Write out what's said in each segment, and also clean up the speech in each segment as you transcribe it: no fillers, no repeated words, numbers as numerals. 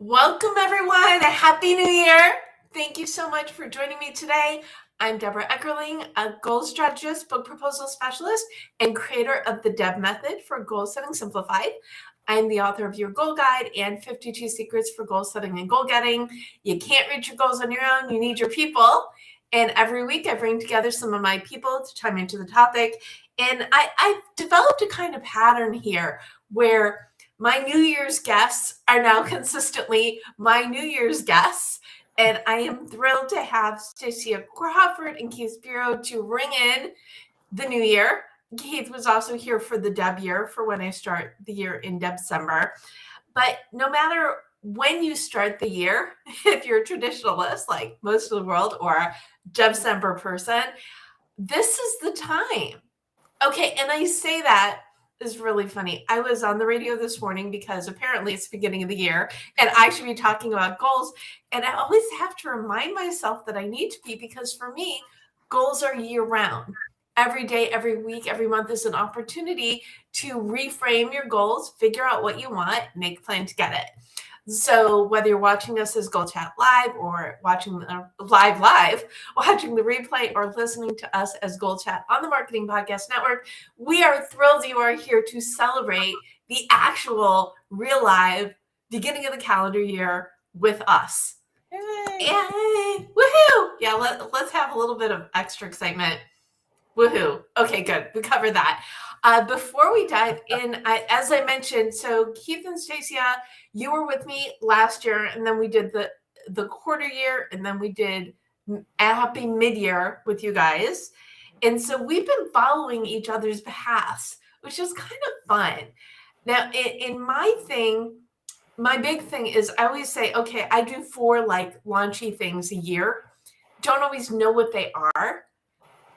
Welcome, everyone. Happy New Year. Thank you so much for joining me today. I'm Debra Eckerling, a goal strategist, book proposal specialist, and creator of the Deb Method for Goal Setting Simplified. I'm the author of Your Goal Guide and 52 Secrets for Goal Setting and Goal Getting. You can't reach your goals on your own. You need your people. And every week I bring together some of my people to chime into the topic. And I've developed a kind of pattern here where my New Year's guests are now consistently my New Year's guests. And I am thrilled to have Stacia Crawford and Keith Spiro to ring in the new year. Keith was also here for the Deb year, for when I start the year in December. But no matter when you start the year, if you're a traditionalist like most of the world or a December person, this is the time. Okay, and I say that is really funny. I was on the radio this morning because apparently it's the beginning of the year and I should be talking about goals. And I always have to remind myself that I need to be, because for me, goals are year round. Every day, every week, every month is an opportunity to reframe your goals, figure out what you want, make a plan to get it. So whether you're watching us as GoalChat live or watching live, watching the replay, or listening to us as GoalChat on the Marketing Podcast Network, we are thrilled you are here to celebrate the actual real live beginning of the calendar year with us. Yay! Yay! Woohoo! Yeah, let's have a little bit of extra excitement. Woohoo. Okay, good. We covered that. Before we dive in, as I mentioned, so Keith and Stacia, you were with me last year, and then we did the quarter year, and then we did a happy mid-year with you guys. And so we've been following each other's paths, which is kind of fun. Now, in my big thing is I always say, okay, I do 4 like launchy things a year. Don't always know what they are,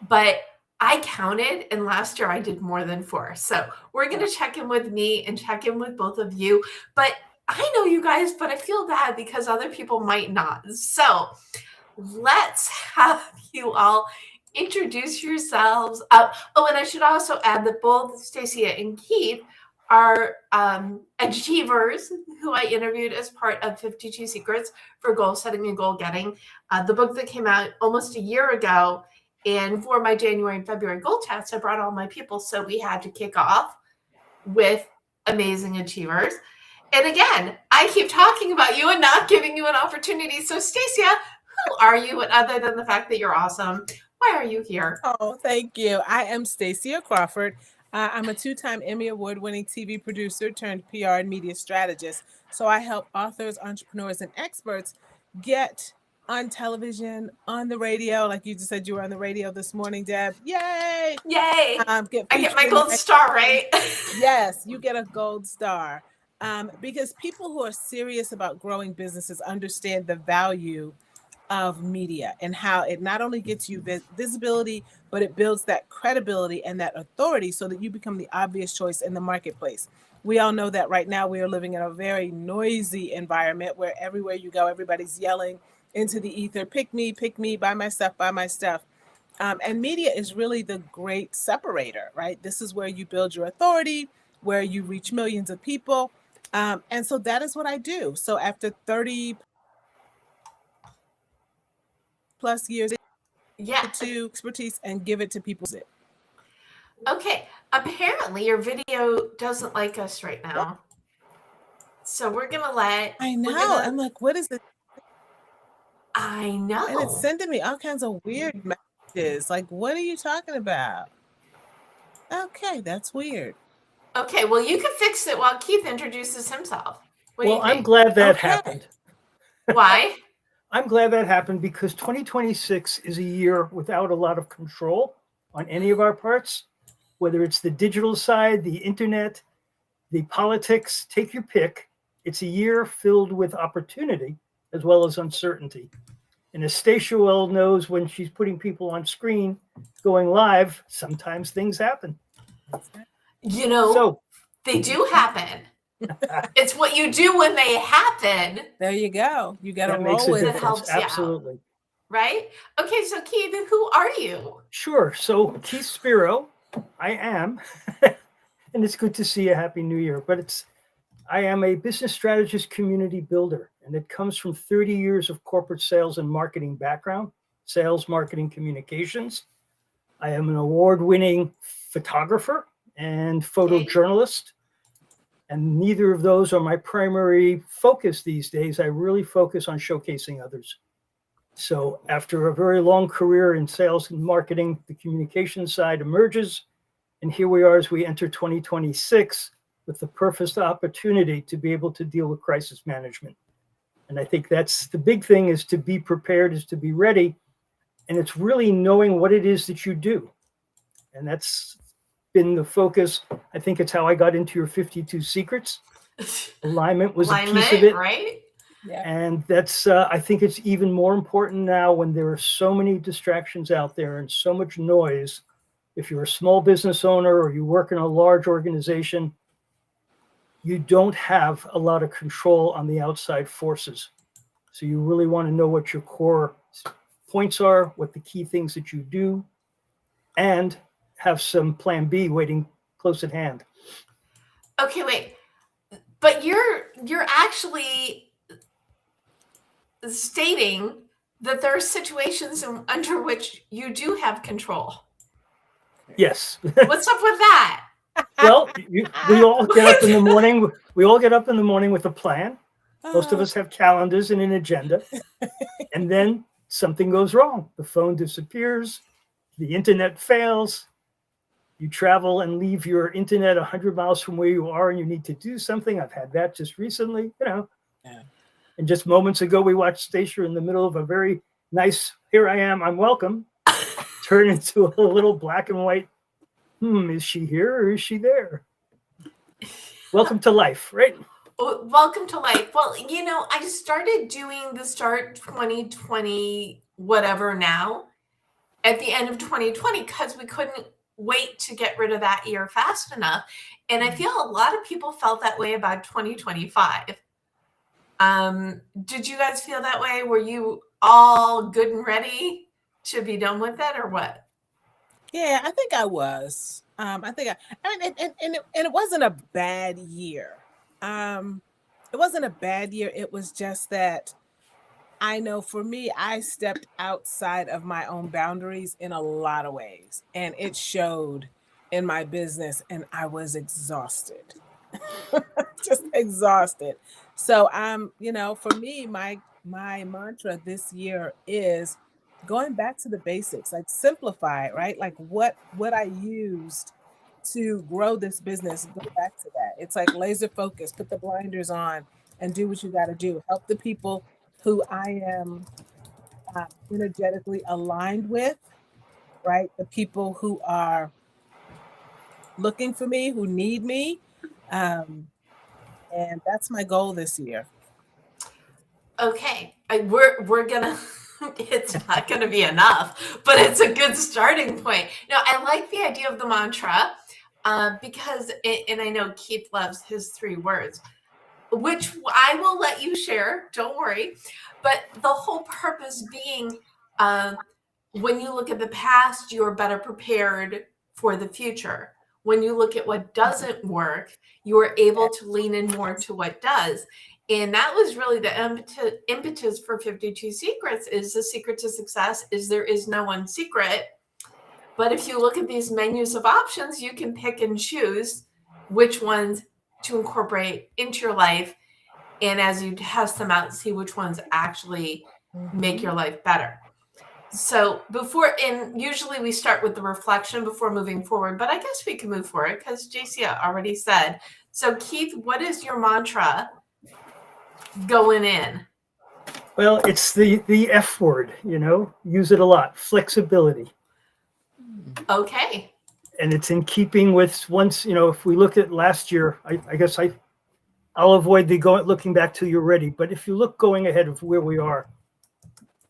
but I counted, and last year I did more than 4. So we're going to check in with me and check in with both of you. But I know you guys, but I feel bad because other people might not. So let's have you all introduce yourselves. Oh, and I should also add that both Stacia and Keith are achievers who I interviewed as part of 52 Secrets for Goal Setting and Goal Getting, the book that came out almost a year ago. And for my January and February goal chats, I brought all my people. So we had to kick off with amazing achievers. And again, I keep talking about you and not giving you an opportunity. So Stacia, who are you? And other than the fact that you're awesome, why are you here? Oh, thank you. I am Stacia Crawford. I'm a 2-time Emmy Award-winning TV producer turned PR and media strategist. So I help authors, entrepreneurs, and experts get on television, on the radio. Like you just said, you were on the radio this morning, Deb. Yay! Yay! I get my gold star, right? Yes, you get a gold star. Because people who are serious about growing businesses understand the value of media and how it not only gets you visibility, but it builds that credibility and that authority so that you become the obvious choice in the marketplace. We all know that right now we are living in a very noisy environment where everywhere you go, everybody's yelling into the ether, pick me, buy my stuff, buy my stuff. And media is really the great separator, right? This is where you build your authority, where you reach millions of people. And so that is what I do. So after 30 plus years, to expertise and give it to people. Okay, apparently your video doesn't like us right now. So we're going to let... I know. I'm like, what is it? I know. And it's sending me all kinds of weird messages. Like, what are you talking about? Okay, that's weird. Okay, well, you can fix it while Keith introduces himself. Well, I'm glad that happened. Why? I'm glad that happened because 2026 is a year without a lot of control on any of our parts, whether it's the digital side, the internet, the politics, take your pick. It's a year filled with opportunity as well as uncertainty. And as Stacia well knows, when she's putting people on screen, going live, sometimes things happen. You know, they do happen. It's what you do when they happen. There you go. You got to roll with it. Helps Absolutely. You out, right? Okay, so Keith, who are you? Sure. So Keith Spiro, I am, and it's good to see you. Happy New Year. But I am a business strategist, community builder, And it comes from 30 years of corporate sales and marketing background, sales, marketing, communications. I am an award-winning photographer and photojournalist. And neither of those are my primary focus these days. I really focus on showcasing others. So after a very long career in sales and marketing, the communication side emerges. And here we are as we enter 2026 with the perfect opportunity to be able to deal with crisis management. And I think that's the big thing, is to be prepared, is to be ready. And it's really knowing what it is that you do. And that's been the focus. I think it's how I got into your 52 secrets. Alignment was a piece of it. Right? Yeah. And that's, I think it's even more important now when there are so many distractions out there and so much noise. If you're a small business owner or you work in a large organization, you don't have a lot of control on the outside forces. So you really want to know what your core points are, what the key things that you do, and have some plan B waiting close at hand. Okay, wait. But you're actually stating that there are situations under which you do have control. Yes. What's up with that? Well, we all get up in the morning. We all get up in the morning with a plan. Most of us have calendars and an agenda. And then something goes wrong. The phone disappears. The internet fails. You travel and leave your internet 100 miles from where you are and you need to do something. I've had that just recently, Yeah. And just moments ago, we watched Stacia in the middle of a very nice, here I am, I'm welcome, turn into a little black and white, is she here or is she there? Welcome to life, right? Welcome to life. Well, I started doing the Start 2020 whatever now at the end of 2020 because we couldn't wait to get rid of that year fast enough. And I feel a lot of people felt that way about 2025. Did you guys feel that way? Were you all good and ready to be done with it, or what? Yeah, I think I was. It wasn't a bad year. It wasn't a bad year. It was just that I know for me, I stepped outside of my own boundaries in a lot of ways, and it showed in my business, and I was exhausted, just exhausted. So for me, my mantra this year is going back to the basics, like simplify, right? Like what I used to grow this business, go back to that. It's like laser focus, put the blinders on and do what you got to do. Help the people who I am energetically aligned with, right? The people who are looking for me, who need me. And that's my goal this year. Okay, we're gonna. It's not gonna be enough, but it's a good starting point. No, I like the idea of the mantra because, and I know Keith loves his 3 words, which I will let you share. Don't worry. But the whole purpose being, when you look at the past, you're better prepared for the future. When you look at what doesn't work, you're able to lean in more to what does. And that was really the impetus for 52 Secrets. Is the secret to success is there is no one secret. But if you look at these menus of options, you can pick and choose which ones to incorporate into your life. And as you test them out, see which ones actually make your life better. So and usually we start with the reflection before moving forward, but I guess we can move forward because Stacia already said. So Keith, what is your mantra going in? Well, it's the F word, use it a lot, flexibility. Okay. And it's in keeping with once, if we look at last year, I guess I'll avoid looking back till you're ready. But if you look going ahead of where we are,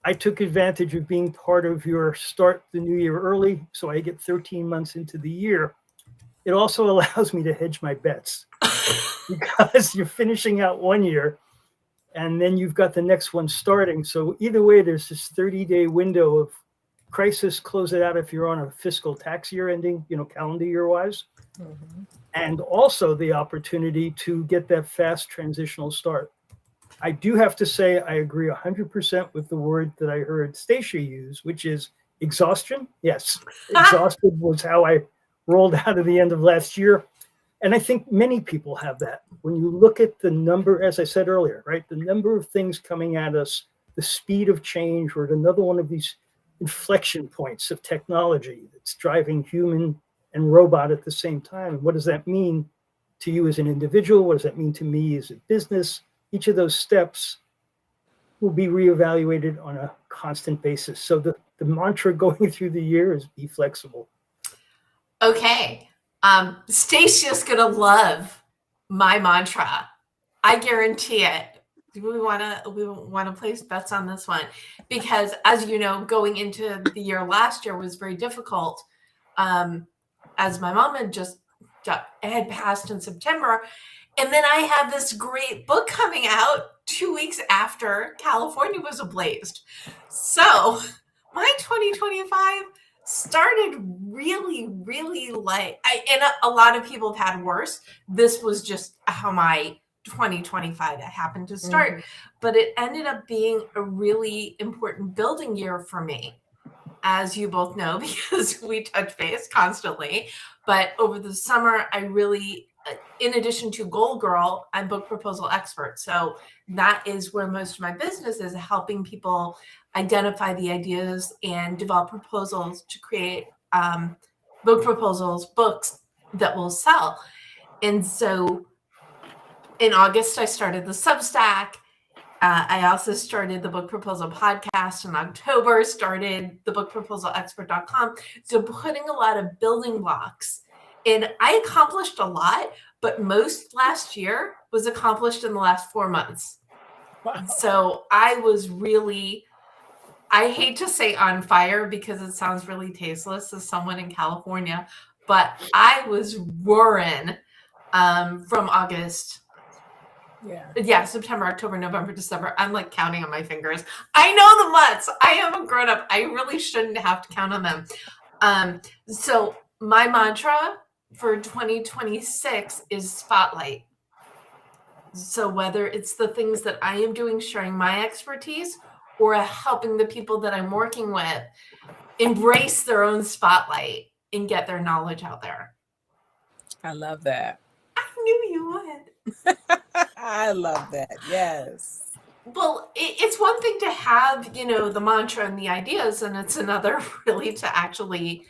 I took advantage of being part of your start the new year early. So I get 13 months into the year. It also allows me to hedge my bets because you're finishing out one year and then you've got the next one starting. So either way, there's this 30-day window of crisis, close it out if you're on a fiscal tax year ending, calendar year wise. Mm-hmm. And also the opportunity to get that fast transitional start. I do have to say I agree 100% with the word that I heard Stacia use, which is exhaustion. Yes, exhausted was how I rolled out of the end of last year. And I think many people have that. When you look at the number, as I said earlier, right, the number of things coming at us, the speed of change, or another one of these inflection points of technology that's driving human and robot at the same time. And what does that mean to you as an individual? What does that mean to me as a business? Each of those steps will be reevaluated on a constant basis. So the mantra going through the year is be flexible. Okay. Stacia's gonna love my mantra. I guarantee it. We want to place bets on this one because, as you know, going into the year last year was very difficult. As my mom had passed in September, and then I had this great book coming out 2 weeks after California was ablazed. So my 2025 started really, really and a lot of people have had worse. This was just how my 2025 happened to start, but it ended up being a really important building year for me, as you both know, because we touch base constantly. But over the summer, I really, in addition to Goal Girl, I'm book proposal expert. So that is where most of my business is, helping people identify the ideas and develop proposals to create books that will sell. And so in August, I started the Substack. I also started the Book Proposal Podcast in October, started the bookproposalexpert.com. So putting a lot of building blocks. And I accomplished a lot, but most last year was accomplished in the last 4 months. Wow. So I was really, I hate to say on fire because it sounds really tasteless as someone in California, but I was roaring from August. Yeah, September, October, November, December. I'm like counting on my fingers. I know the months. I am a grown up. I really shouldn't have to count on them. So my mantra for 2026 is spotlight. So whether it's the things that I am doing, sharing my expertise, or helping the people that I'm working with embrace their own spotlight and get their knowledge out there. I love that. I knew you would. I love that. Yes. Well, it's one thing to have, the mantra and the ideas, and it's another really to actually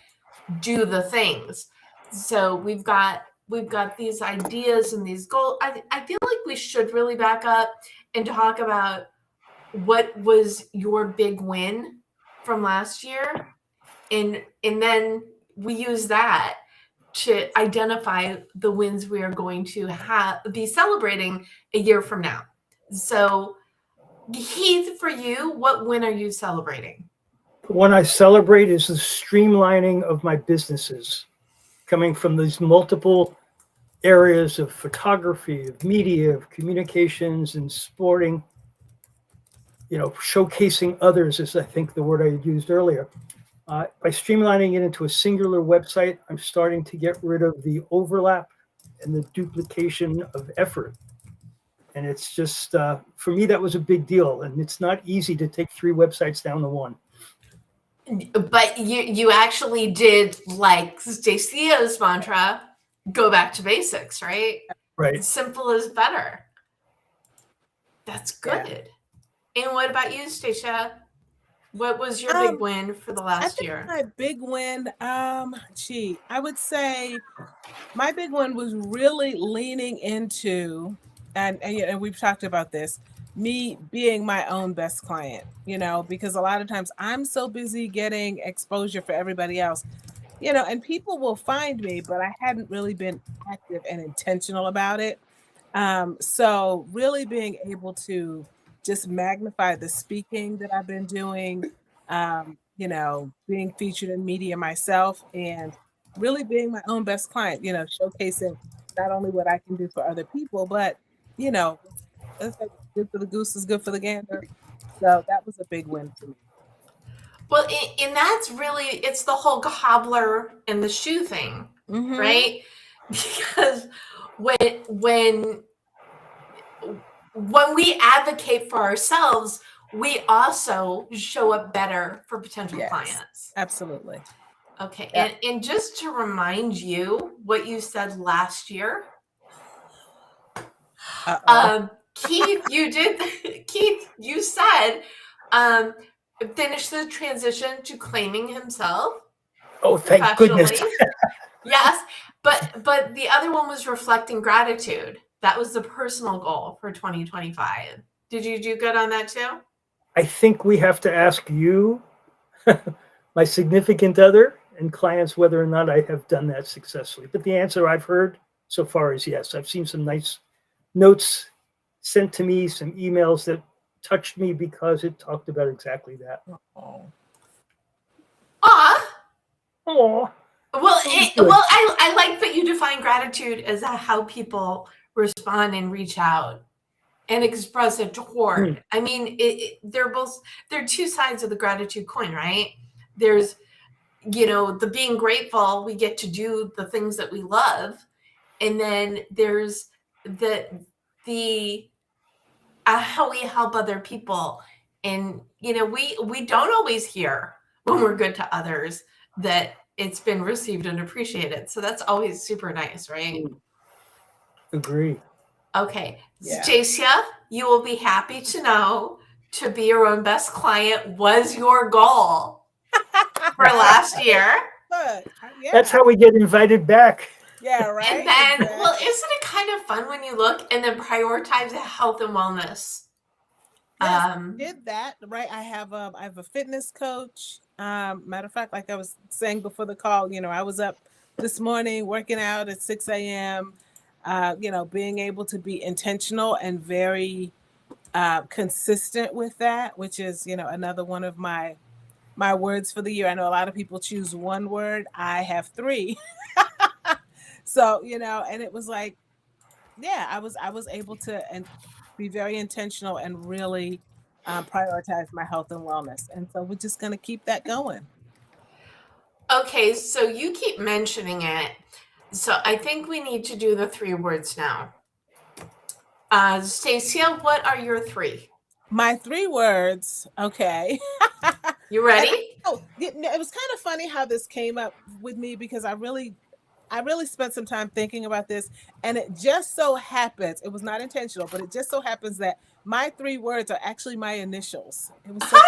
do the things. So we've got these ideas and these goals. I feel like we should really back up and talk about what was your big win from last year, and then we use that to identify the wins we are going to be celebrating a year from now. So, Keith, for you, what win are you celebrating? The one I celebrate is the streamlining of my businesses, coming from these multiple areas of photography, of media, of communications, and sporting. Showcasing others is, I think, the word I used earlier. By streamlining it into a singular website, I'm starting to get rid of the overlap and the duplication of effort. And it's just, for me, that was a big deal. And it's not easy to take 3 websites down to 1. But you actually did, like Stacia's mantra, go back to basics, right? Right. Simple is better. That's good. Yeah. And what about you, Stacia? What was your big win for the last year? My big win, I would say my big one was really leaning into, and we've talked about this, me being my own best client, because a lot of times I'm so busy getting exposure for everybody else, and people will find me, but I hadn't really been active and intentional about it. So really being able to just magnify the speaking that I've been doing, being featured in media myself, and really being my own best client, showcasing not only what I can do for other people, but, it's like good for the goose is good for the gander. So that was a big win for me. Well, and that's really, it's the whole cobbler and the shoe thing, right? Because when when we advocate for ourselves, we also show up better for potential Yes. clients. Absolutely. Okay. Yeah. And just to remind you what you said last year, Keith, Keith, you said, finish the transition to claiming himself Oh, thank goodness. professionally. Yes. But the other one was reflecting gratitude. That was the personal goal for 2025. Did you do good on that too? I think we have to ask you, my significant other, and clients whether or not I have done that successfully. But the answer I've heard so far is yes. I've seen some nice notes sent to me, some emails that touched me because it talked about exactly that. Oh. Oh, Well, I like that you define gratitude as how people respond and reach out and express it toward. I mean, they're two sides of the gratitude coin, right? There's, the being grateful, we get to do the things that we love, and then there's the how we help other people, and we don't always hear when we're good to others that it's been received and appreciated. So that's always super nice, right? agree. Okay. Yeah. Stacia, you will be happy to know to be your own best client was your goal for last year. Good. Yeah. That's how we get invited back. Yeah, right. And then, Exactly. well, isn't it kind of fun when you look and then prioritize health and wellness? Yes, I did that, right? I have a fitness coach. Matter of fact, like I was saying before the call, I was up this morning working out at 6 a.m. Being able to be intentional and very consistent with that, which is, another one of my words for the year. I know a lot of people choose one word. I have three. So, and it was like, yeah, I was able to be very intentional and really prioritize my health and wellness. And so we're just going to keep that going. Okay, so you keep mentioning it. So I think we need to do the 3 words now. Stacia, what are your 3? My 3 words, okay. You ready? It was kind of funny how this came up with me because I really spent some time thinking about this, and it just so happens, it was not intentional, but it just so happens that my 3 words are actually my initials. It was so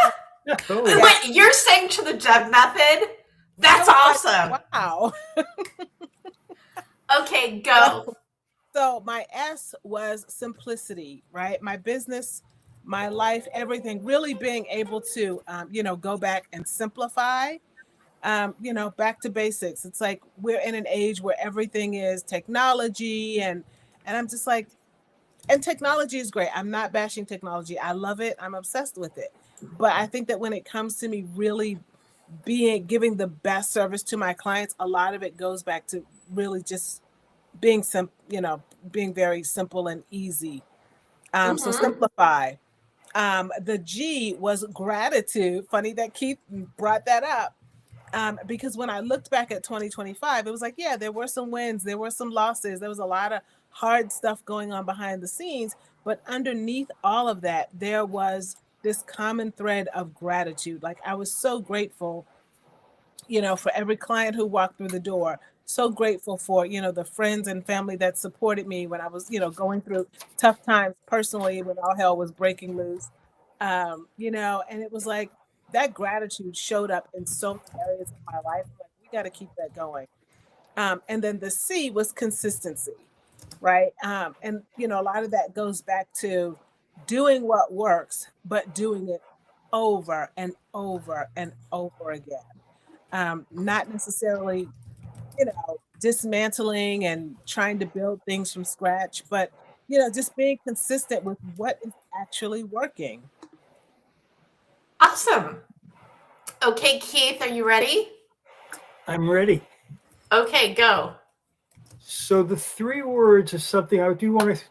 Oh. Wait, you're saying to the Deb method? That's awesome. Wow. Okay, go. So my S was simplicity, right? My business, my life, everything, really being able to, go back and simplify. Back to basics. It's like we're in an age where everything is technology, and I'm just like, and technology is great. I'm not bashing technology. I love it. I'm obsessed with it. But I think that when it comes to me really giving the best service to my clients, a lot of it goes back to really just being being very simple and easy. So simplify. The G was gratitude. Funny that Keith brought that up. Because when I looked back at 2025, it was like, yeah, there were some wins, there were some losses, there was a lot of hard stuff going on behind the scenes. But underneath all of that, there was this common thread of gratitude. Like I was so grateful, for every client who walked through the door. So grateful for, the friends and family that supported me when I was, going through tough times personally, when all hell was breaking loose. And it was like, that gratitude showed up in so many areas of my life. Like, we got to keep that going. And then the C was consistency, right? And, a lot of that goes back to doing what works, but doing it over and over and over again. Not necessarily, dismantling and trying to build things from scratch, but, just being consistent with what is actually working. Awesome. Okay, Keith, are you ready? I'm ready. Okay, go. So the 3 words is something I do want to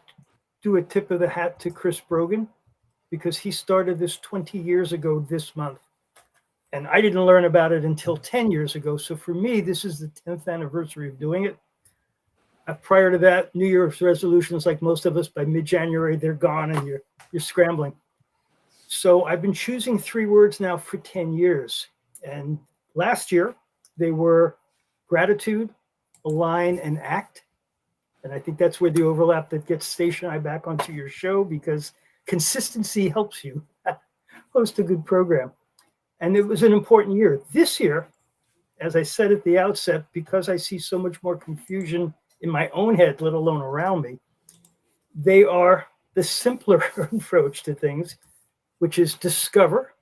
do a tip of the hat to Chris Brogan, because he started this 20 years ago this month. And I didn't learn about it until 10 years ago. So for me, this is the 10th anniversary of doing it. Prior to that, New Year's resolutions, like most of us, by mid-January, they're gone and you're scrambling. So I've been choosing 3 words now for 10 years. And last year, they were gratitude, align, and act. And I think that's where the overlap that gets Stacia and I back onto your show, because consistency helps you host a good program. And it was an important year. This year, as I said at the outset, because I see so much more confusion in my own head, let alone around me, they are the simpler approach to things, which is discover,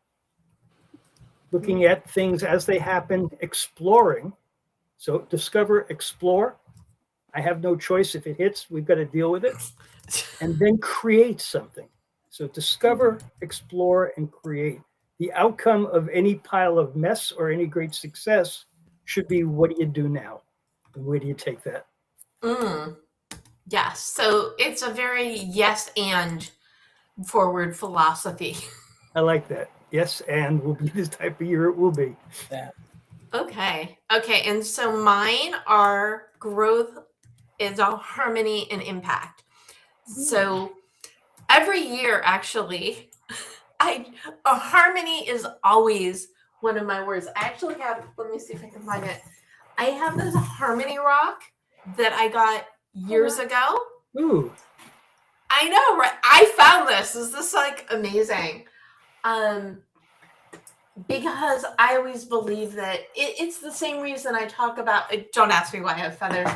looking at things as they happen, exploring. So discover, explore. I have no choice. If it hits, we've got to deal with it. And then create something. So discover, explore, and create. The outcome of any pile of mess or any great success should be, what do you do now? And where do you take that? Yes. So it's a very yes and forward philosophy. I like that. Yes, and will be this type of year it will be. Yeah. Okay. And so mine are growth is all harmony and impact. So every year, actually, harmony is always one of my words. I actually have, let me see if I can find it. I have this harmony rock that I got years ago. Ooh. I know, right? I found this. Is this like amazing? Because I always believe that it's the same reason I talk about, don't ask me why I have feathers,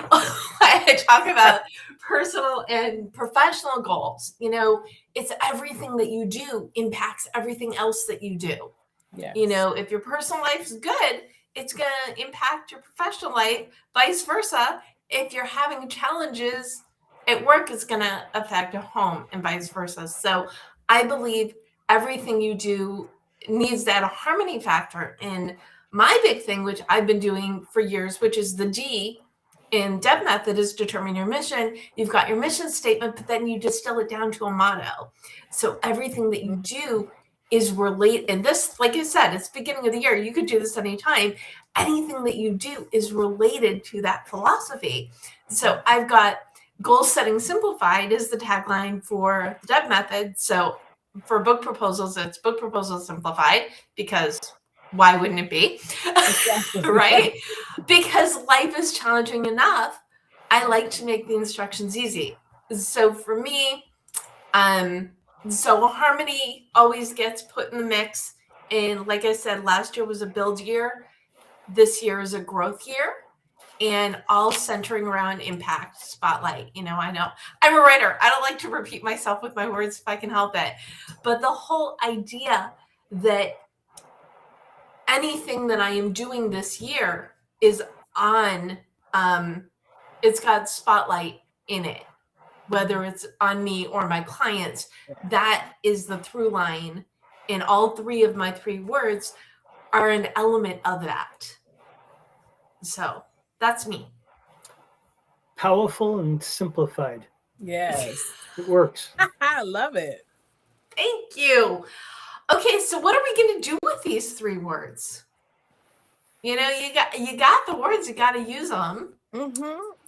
why I talk about personal and professional goals. You know, it's everything that you do impacts everything else that you do. Yes. You know, if your personal life is good, it's going to impact your professional life, vice versa. If you're having challenges at work, it's going to affect your home and vice versa. So I believe everything you do needs that harmony factor. And my big thing, which I've been doing for years, which is the D in Deb method, is determine your mission. You've got your mission statement, but then you distill it down to a motto. So everything that you do is related. And this, like I said, it's beginning of the year. You could do this anytime. Anything that you do is related to that philosophy. So I've got goal setting simplified is the tagline for the Deb method. So for book proposals, it's book proposals simplified, because why wouldn't it be? Exactly. Right? Because life is challenging enough. I like to make the instructions easy. So for me, so harmony always gets put in the mix. And like I said, last year was a build year. This year is a growth year. And all centering around impact, spotlight. You know I'm a writer. I don't like to repeat myself with my words if I can help it. But the whole idea that anything that I am doing this year is on, it's got spotlight in it, whether it's on me or my clients. That is the through line. And all 3 of my 3 words are an element of that. So that's me. Powerful and simplified. Yes. It works. I love it. Thank you. Okay, so what are we going to do with these 3 words? You know, you got the words, you got to use them.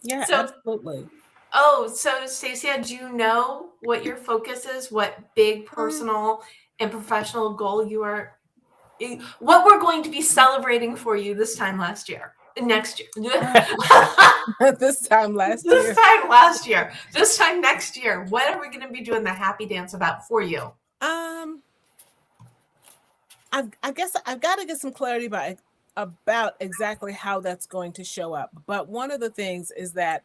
Yeah, So, absolutely. Oh, so Stacia, do you know what your focus is? What big personal and professional goal what we're going to be celebrating for you this time next year? This time last year. This time next year. What are we going to be doing the happy dance about for you? I guess I've got to get some clarity about exactly how that's going to show up. But one of the things is that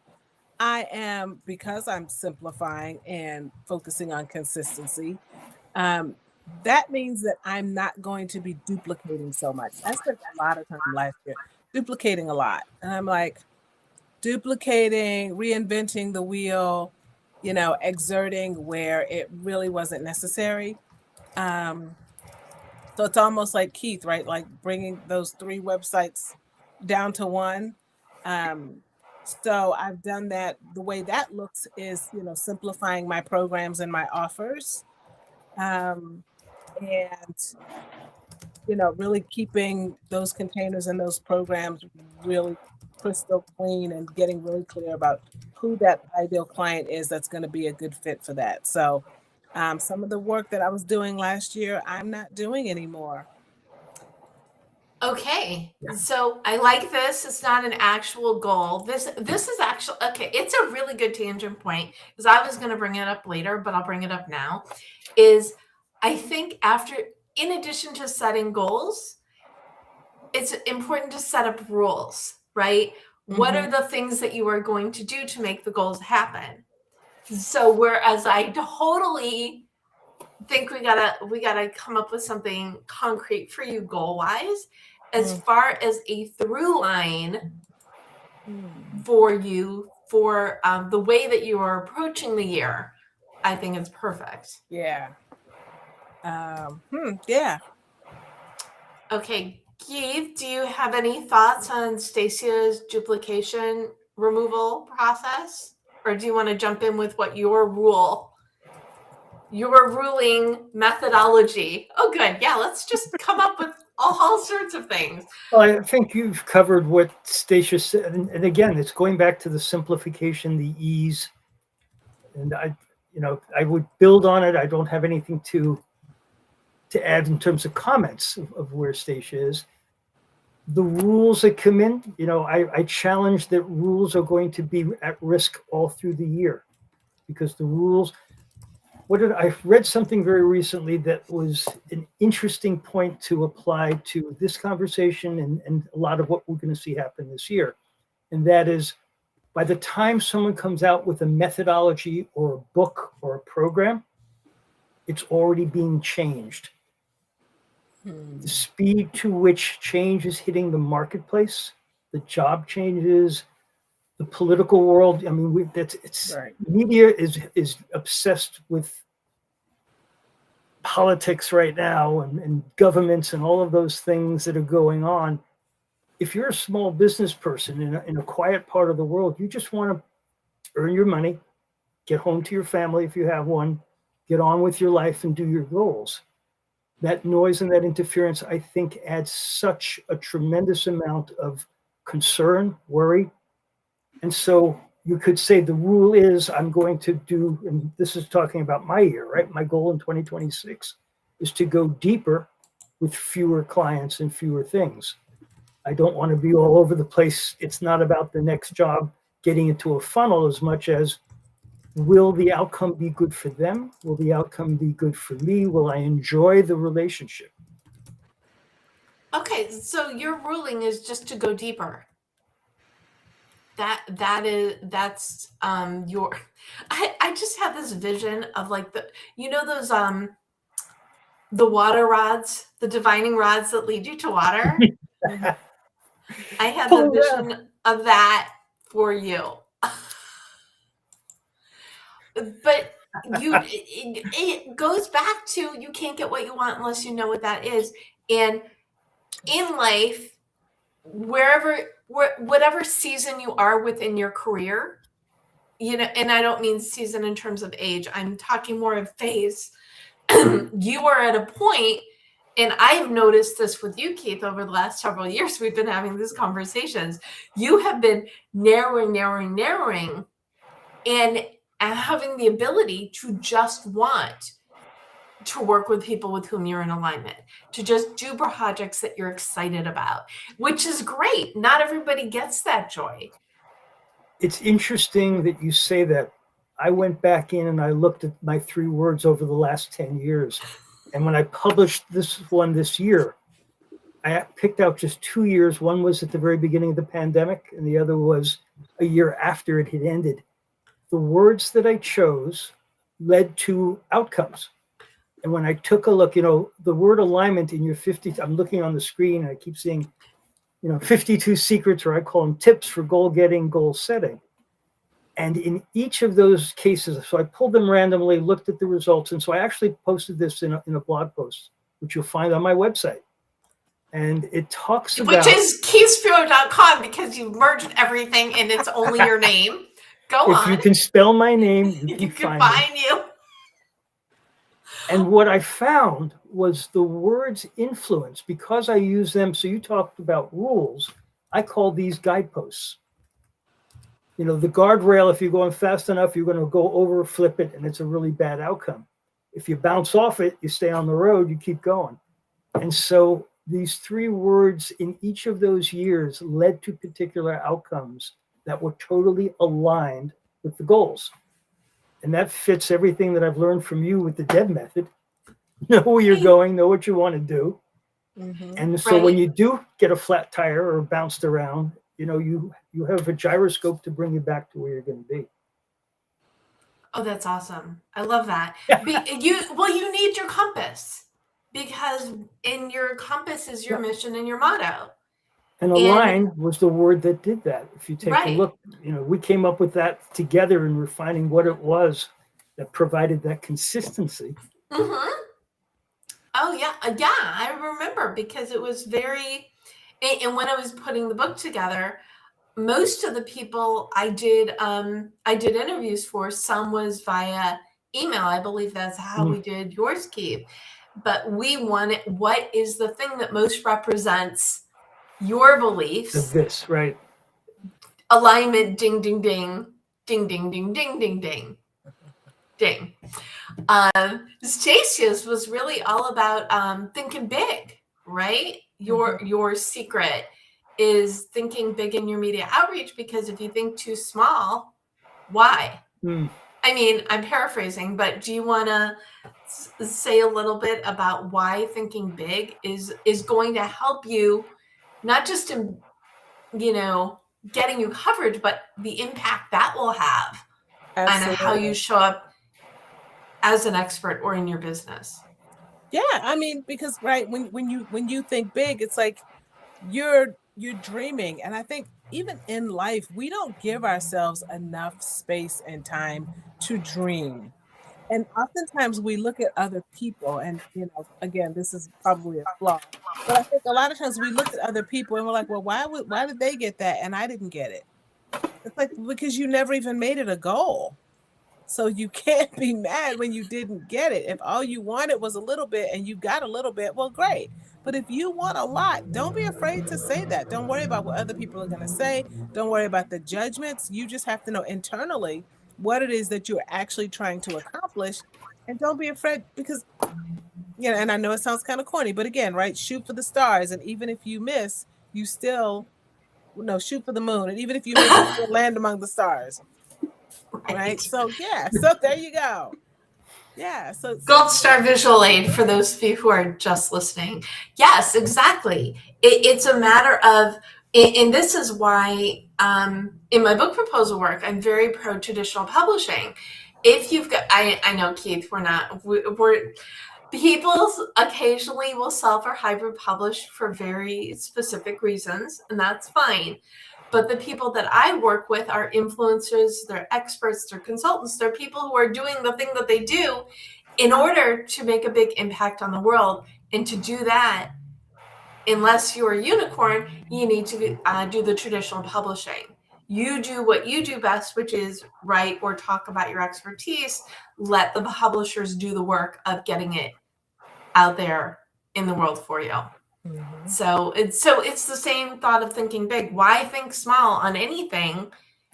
because I'm simplifying and focusing on consistency, that means that I'm not going to be duplicating so much. I spent a lot of time last year duplicating a lot. And I'm like, duplicating, reinventing the wheel, exerting where it really wasn't necessary. So it's almost like Keith, right? Like bringing those 3 websites down to 1. So I've done that. The way that looks is, simplifying my programs and my offers. And, really keeping those containers and those programs really crystal clean and getting really clear about who that ideal client is that's going to be a good fit for that. So some of the work that I was doing last year, I'm not doing anymore. Okay, so I like this. It's not an actual goal. This is actually okay. It's a really good tangent point because I was going to bring it up later, but I'll bring it up now. Is I think in addition to setting goals, it's important to set up rules, right? What are the things that you are going to do to make the goals happen? So whereas I totally think we gotta come up with something concrete for you goal wise, as far as a through line for you for the way that you are approaching the year, I think it's perfect. Yeah. Yeah. Okay, Keith, do you have any thoughts on Stacia's duplication removal process? Or do you want to jump in with what your ruling methodology? Oh, good. Yeah, let's just come up with all sorts of things. Well, I think you've covered what Stacia said. And again, it's going back to the simplification, the ease. And I would build on it. I don't have anything to add in terms of comments of where Stacia is. The rules that come in, I challenge that rules are going to be at risk all through the year because the rules, I read something very recently that was an interesting point to apply to this conversation and a lot of what we're going to see happen this year. And that is, by the time someone comes out with a methodology or a book or a program, it's already being changed. The speed to which change is hitting the marketplace, the job changes, the political world. I mean, right. Media is obsessed with politics right now and governments and all of those things that are going on. If you're a small business person in a quiet part of the world, you just want to earn your money, get home to your family if you have one, get on with your life and do your goals. That noise and that interference, I think, adds such a tremendous amount of concern, worry. And so you could say the rule is I'm going to do, and this is talking about my year, right? My goal in 2026 is to go deeper with fewer clients and fewer things. I don't want to be all over the place. It's not about the next job getting into a funnel as much as, will the outcome be good for them? Will the outcome be good for me? Will I enjoy the relationship? Okay, so your ruling is just to go deeper. That's your. I just have this vision of like those the water rods, the divining rods that lead you to water. I have the vision of that for you. But it goes back to, you can't get what you want unless you know what that is. And in life, whatever season you are within your career, and I don't mean season in terms of age, I'm talking more of phase. You are at a point, and I've noticed this with you, Keith, over the last several years, we've been having these conversations. You have been narrowing, and having the ability to just want to work with people with whom you're in alignment, to just do projects that you're excited about, which is great. Not everybody gets that joy. It's interesting that you say that. I went back in and I looked at my 3 words over the last 10 years. And when I published this one this year, I picked out just 2 years. One was at the very beginning of the pandemic, and the other was a year after it had ended. The words that I chose led to outcomes. And when I took a look, the word alignment in your 50, I'm looking on the screen and I keep seeing, 52 secrets, or I call them tips for goal getting, goal setting. And in each of those cases, so I pulled them randomly, looked at the results. And so I actually posted this in a blog post, which you'll find on my website. And it talks about... Which is KeithSpiro.com, because you've merged everything and it's only your name. Go on. If you can spell my name, you can find you. And what I found was the words influence, because I use them. So you talked about rules. I call these guideposts. You know, the guardrail, if you're going fast enough, you're going to go over, flip it, and it's a really bad outcome. If you bounce off it, you stay on the road, you keep going. And so these 3 words in each of those years led to particular outcomes that were totally aligned with the goals. And that fits everything that I've learned from you with the Deb method. Know where you're going, know what you want to do. Mm-hmm. And so when you do get a flat tire or bounced around, you know, you have a gyroscope to bring you back to where you're going to be. Oh, that's awesome. I love that. You need your compass, because in your compass is your mission and your motto. And align was the word that did that. If you take a look, you know, we came up with that together and refining what it was that provided that consistency. Mm-hmm. Oh, yeah. I remember, because it was very, and when I was putting the book together, most of the people I did interviews for, some was via email. I believe that's how we did yours, Keith. But we wanted, what is the thing that most represents your beliefs? This, right? Alignment, ding, ding, ding, ding, ding, ding, ding, ding, ding, ding. Stacia's was really all about thinking big, right? Your secret is thinking big in your media outreach, because if you think too small, why? I mean, I'm paraphrasing, but do you want to say a little bit about why thinking big is going to help you, not just in, you know, getting you coverage, but the impact that will have on how you show up as an expert or in your business? Yeah, I mean, because when you think big, it's like you're dreaming. And I think even in life, we don't give ourselves enough space and time to dream. And oftentimes we look at other people, and you know, again, this is probably a flaw, but I think a lot of times we look at other people and we're like, well, why did they get that and I didn't get it? It's like, because you never even made it a goal. So you can't be mad when you didn't get it. If all you wanted was a little bit and you got a little bit, well, great. But if you want a lot, don't be afraid to say that. Don't worry about what other people are going to say. Don't worry about the judgments. You just have to know internally what it is that you're actually trying to accomplish. And don't be afraid, because, you know, and I know it sounds kind of corny, but again, right, shoot for the stars. And even if you miss, you still, no, shoot for the moon. And even if you miss, you still land among the stars. Right. So yeah. So there you go. Yeah. So Gold Star visual aid for those of you who are just listening. Yes, exactly. It's a matter of, and this is why in my book proposal work, I'm very pro traditional publishing. If you've got, I know, Keith, we're people occasionally will self or hybrid publish for very specific reasons, and that's fine. But the people that I work with are influencers, they're experts, they're consultants, they're people who are doing the thing that they do in order to make a big impact on the world. And to do that, unless you're a unicorn, you need to do the traditional publishing. You do what you do best, which is write or talk about your expertise. Let the publishers do the work of getting it out there in the world for you. Mm-hmm. So it's the same thought of thinking big. Why think small on anything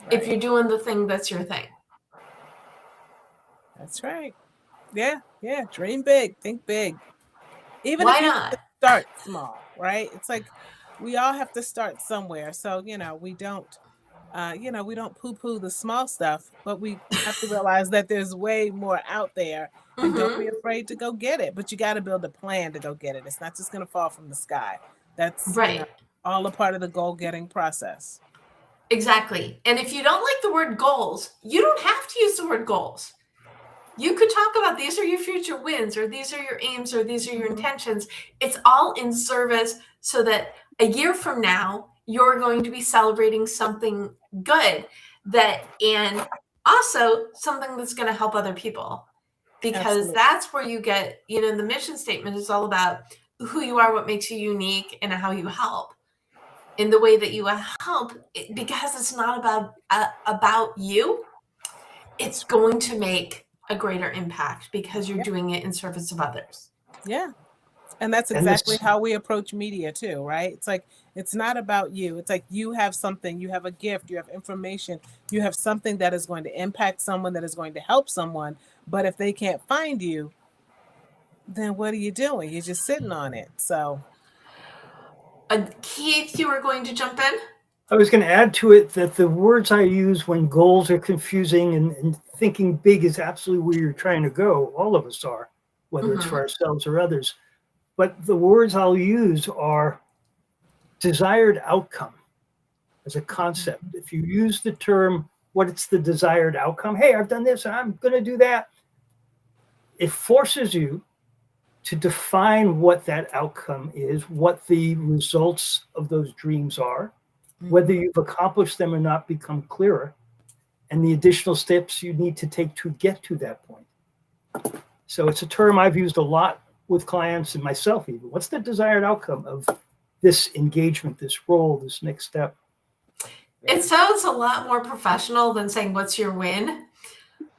if you're doing the thing that's your thing? That's right. Yeah. Dream big, think big. Even why if you not start small, right? It's like we all have to start somewhere. So, you know, we don't poo-poo the small stuff, but we have to realize that there's way more out there. And don't be afraid to go get it. But you got to build a plan to go get it. It's not just going to fall from the sky. That's right. You know, all a part of the goal-getting process. Exactly. And if you don't like the word goals, you don't have to use the word goals. You could talk about these are your future wins, or these are your aims, or these are your intentions. It's all in service so that a year from now, you're going to be celebrating something good, and also something that's going to help other people. Because Absolutely. That's where you get, you know, the mission statement is all about who you are, what makes you unique, and how you help. In the way that you help, because it's not about you, it's going to make a greater impact because you're doing it in service of others. Yeah. And that's And exactly this, how we approach media too, right? It's like, it's not about you. It's like you have something, you have a gift, you have information, you have something that is going to impact someone, that is going to help someone. But if they can't find you, then what are you doing? You're just sitting on it. So Keith, you were going to jump in? I was going to add to it that the words I use when goals are confusing and thinking big is absolutely where you're trying to go. All of us are, whether it's for ourselves or others. But the words I'll use are desired outcome as a concept. If you use the term, what's the desired outcome? Hey, I've done this and I'm going to do that. It forces you to define what that outcome is, what the results of those dreams are, whether you've accomplished them or not become clearer, and the additional steps you need to take to get to that point. So it's a term I've used a lot with clients and myself even. What's the desired outcome of this engagement, this role, this next step? It sounds a lot more professional than saying, what's your win?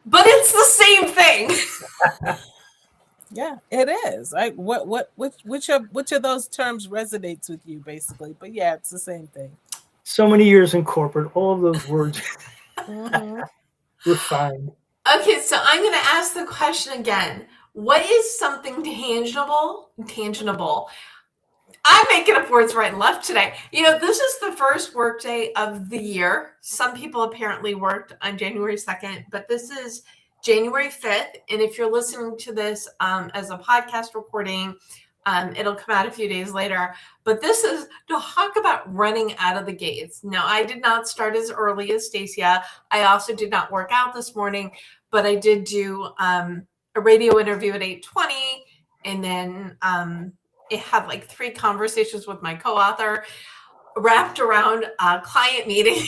But it's the same thing. yeah, it is. Like which of those terms resonates with you, basically? But yeah, it's the same thing. So many years in corporate, all of those words refined. Okay, so I'm going to ask the question again. What is something tangible? I'm making up words right and left today. This is the first workday of the year. Some people apparently worked on January 2nd, but this is January 5th. And if you're listening to this as a podcast recording, it'll come out a few days later. But this is to talk about running out of the gates. Now, I did not start as early as Stacia. I also did not work out this morning, but I did do a radio interview at 8:20, and then it had like 3 conversations with my co-author wrapped around a client meeting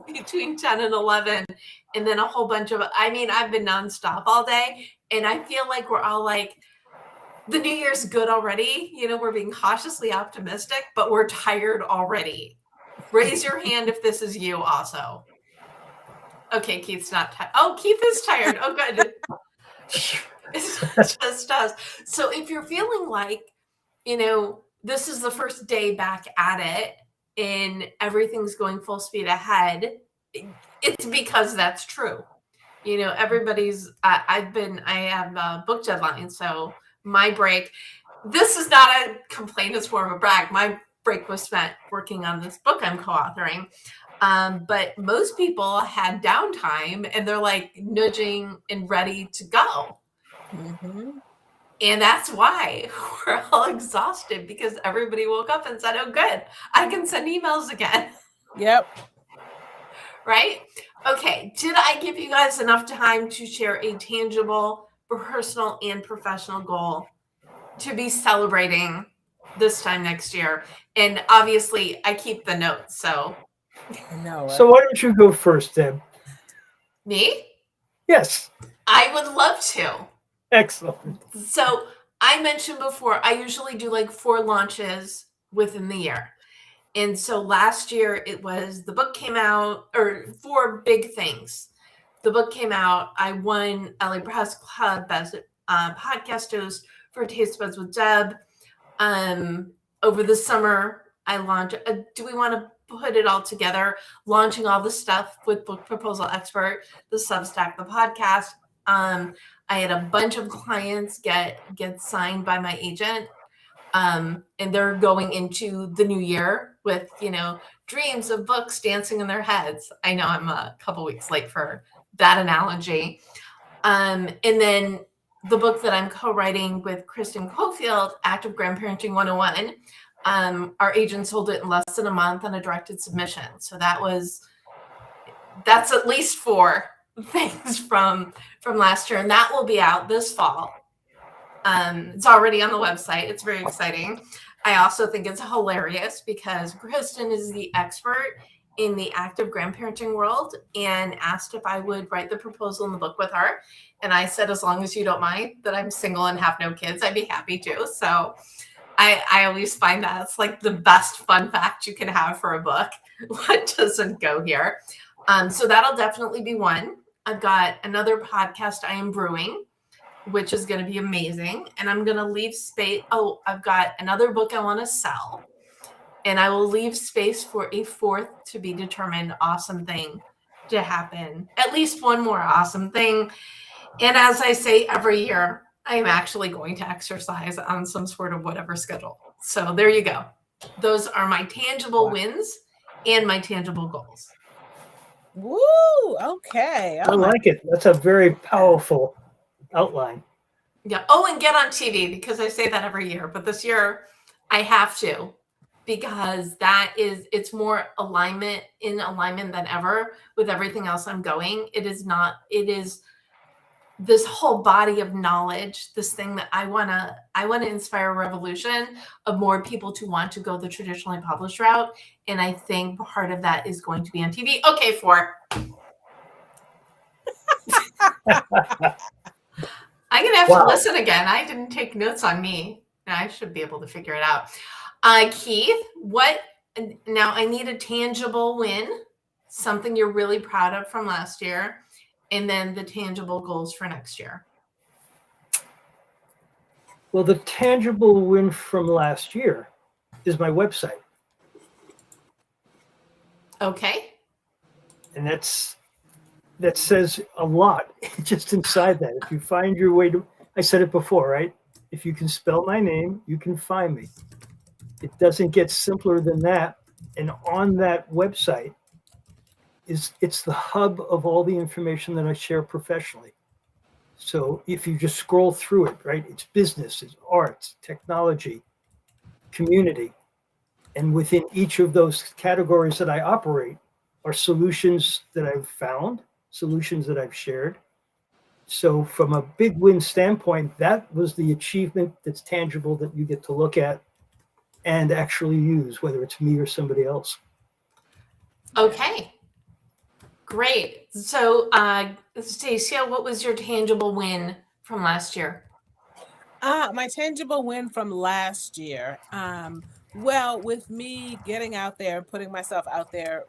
between 10 and 11, and then a whole bunch of, I've been nonstop all day, and I feel like we're all like, the new year's good already. We're being cautiously optimistic, but we're tired already. Raise your hand if this is you also. Okay, Keith's not tired. Oh, Keith is tired. Oh, good. It just does. So if you're feeling like, this is the first day back at it and everything's going full speed ahead, it's because that's true. Everybody's, I have a book deadline. So my break, this is not a complaint, it's more of a brag. My break was spent working on this book I'm co-authoring. But most people had downtime and they're like nudging and ready to go. And that's why we're all exhausted, because everybody woke up and said, oh, good, I can send emails again. Yep. Right? Okay. Did I give you guys enough time to share a tangible, personal, and professional goal to be celebrating this time next year? And obviously, I keep the notes. So, No. So why don't you go first, Deb? Me? Yes. I would love to. Excellent. So I mentioned before, I usually do like 4 launches within the year. And so last year it was, the book came out, or 4 big things. The book came out. I won LA Press Club Best Podcast Host for Taste Buds with Deb. Over the summer, I launched, do we want to put it all together? Launching all the stuff with Book Proposal Expert, the Substack, the podcast. I had a bunch of clients get signed by my agent. And they're going into the new year with, dreams of books dancing in their heads. I know I'm a couple weeks late for that analogy. And then the book that I'm co-writing with Kristen Cofield, Active Grandparenting 101, our agent sold it in less than a month on a directed submission. So that's at least 4 things from last year, and that will be out this fall. It's already on the website. It's very exciting. I also think it's hilarious because Kristen is the expert in the active grandparenting world and asked if I would write the proposal in the book with her. And I said, as long as you don't mind that I'm single and have no kids, I'd be happy to. So I always find that it's like the best fun fact you can have for a book. What doesn't go here? So that'll definitely be one. I've got another podcast I am brewing. which is going to be amazing. And I'm going to leave space. Oh, I've got another book I want to sell. And I will leave space for a fourth to be determined awesome thing to happen. At least one more awesome thing. And as I say every year, I am actually going to exercise on some sort of whatever schedule. So there you go. Those are my tangible wins and my tangible goals. Woo! Okay. I like it. That's a very powerful outline. Yeah. Oh, and get on TV, because I say that every year, but this year I have to, because it's more alignment than ever with everything else I'm going. It is this whole body of knowledge, this thing that I want to inspire a revolution of more people to want to go the traditionally published route. And I think part of that is going to be on TV. Okay, 4. I'm going to have to listen again. I didn't take notes on me. I should be able to figure it out. Keith, now I need a tangible win, something you're really proud of from last year, and then the tangible goals for next year. Well, the tangible win from last year is my website. Okay. And that says a lot just inside that. If you find your way to, I said it before, right? If you can spell my name, you can find me. It doesn't get simpler than that. And on that website it's the hub of all the information that I share professionally. So if you just scroll through it, right, it's business, it's arts, technology, community. And within each of those categories that I operate are solutions that I've found, solutions that I've shared. So from a big win standpoint, that was the achievement that's tangible that you get to look at and actually use, whether it's me or somebody else. Okay. Great. So, Stacia, what was your tangible win from last year? My tangible win from last year. Well, with me getting out there, putting myself out there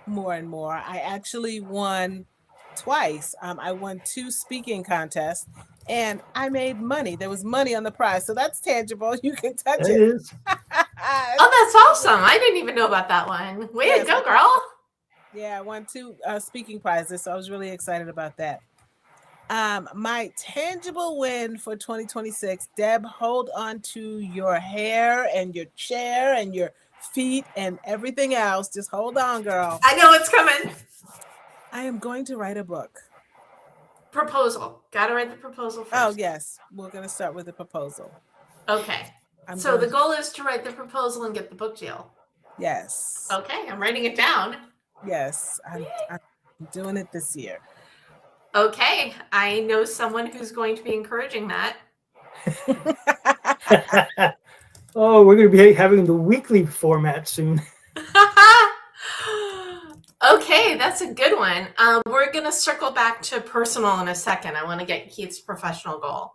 more and more, I actually won twice. I won 2 speaking contests and I made money. There was money on the prize. So that's tangible. You can touch it. Is. Oh, that's awesome. I didn't even know about that one. Way to go, girl. Yeah, I won 2 speaking prizes. So I was really excited about that. My tangible win for 2026, Deb, hold on to your hair and your chair and your feet and everything else. Just hold on, girl. I know it's coming. I am going to write a book. Proposal. Got to write the proposal first. Oh, yes. We're going to start with the proposal. Okay. So the goal is to write the proposal and get the book deal. Yes. Okay. I'm writing it down. Yes. I'm doing it this year. Okay. I know someone who's going to be encouraging that. Oh, we're going to be having the weekly format soon. Okay, that's a good one. We're going to circle back to personal in a second. I want to get Keith's professional goal.